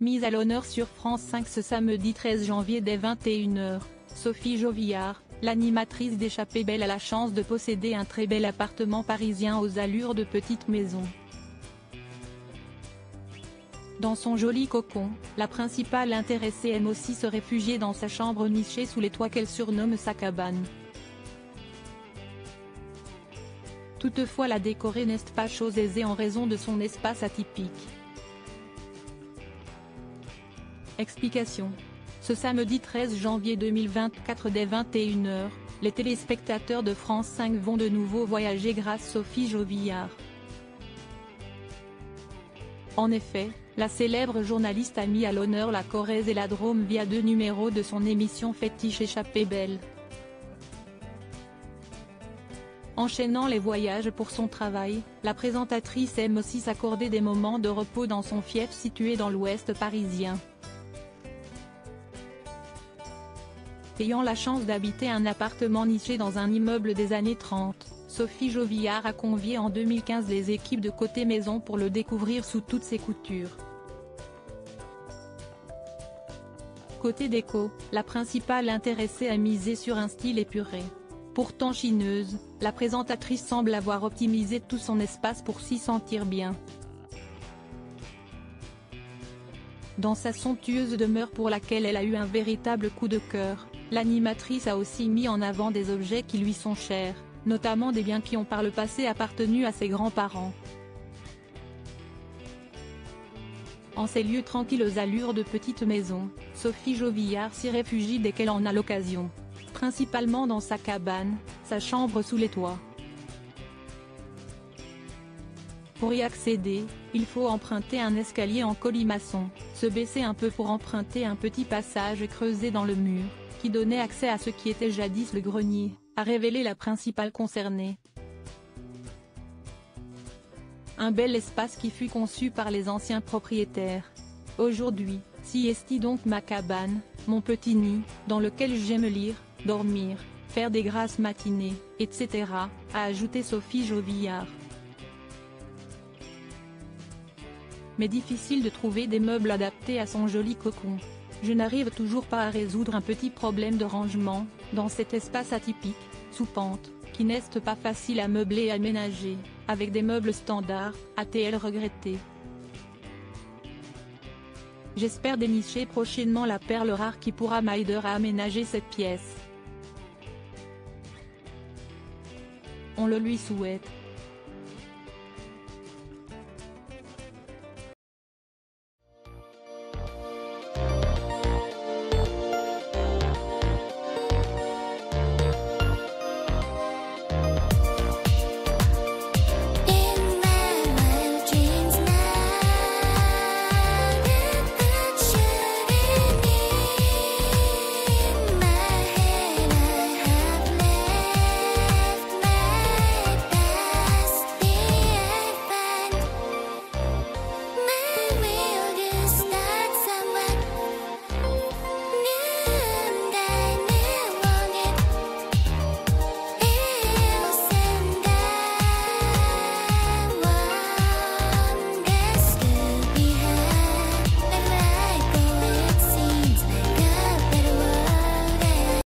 Mise à l'honneur sur France 5 ce samedi 13 janvier dès 21 h, Sophie Jovillard, l'animatrice d'Échappée Belle a la chance de posséder un très bel appartement parisien aux allures de petite maison. Dans son joli cocon, la principale intéressée aime aussi se réfugier dans sa chambre nichée sous les toits qu'elle surnomme sa cabane. Toutefois la décorer n'est pas chose aisée en raison de son espace atypique. Explication. Ce samedi 13 janvier 2024 dès 21 h, les téléspectateurs de France 5 vont de nouveau voyager grâce Sophie Jovillard. En effet, la célèbre journaliste a mis à l'honneur la Corrèze et la Drôme via 2 numéros de son émission fétiche Échappée Belle. Enchaînant les voyages pour son travail, la présentatrice aime aussi s'accorder des moments de repos dans son fief situé dans l'ouest parisien. Ayant la chance d'habiter un appartement niché dans un immeuble des années 30, Sophie Jovillard a convié en 2015 les équipes de Côté Maison pour le découvrir sous toutes ses coutures. Côté déco, la principale intéressée a misé sur un style épuré. Pourtant chineuse, la présentatrice semble avoir optimisé tout son espace pour s'y sentir bien. Dans sa somptueuse demeure pour laquelle elle a eu un véritable coup de cœur, l'animatrice a aussi mis en avant des objets qui lui sont chers, notamment des biens qui ont par le passé appartenu à ses grands-parents. En ces lieux tranquilles aux allures de petite maison, Sophie Jovillard s'y réfugie dès qu'elle en a l'occasion. Principalement dans sa cabane, sa chambre sous les toits. Pour y accéder, il faut emprunter un escalier en colimaçon, se baisser un peu pour emprunter un petit passage creusé dans le mur, qui donnait accès à ce qui était jadis le grenier, a révélé la principale concernée. Un bel espace qui fut conçu par les anciens propriétaires. Aujourd'hui, si est donc ma cabane, mon petit nid, dans lequel j'aime lire, dormir, faire des grasses matinées, etc., a ajouté Sophie Jovillard. Mais difficile de trouver des meubles adaptés à son joli cocon. Je n'arrive toujours pas à résoudre un petit problème de rangement, dans cet espace atypique, sous pente, qui n'est pas facile à meubler et aménager, avec des meubles standards, a-t-elle regretté. J'espère dénicher prochainement la perle rare qui pourra m'aider à aménager cette pièce. On le lui souhaite.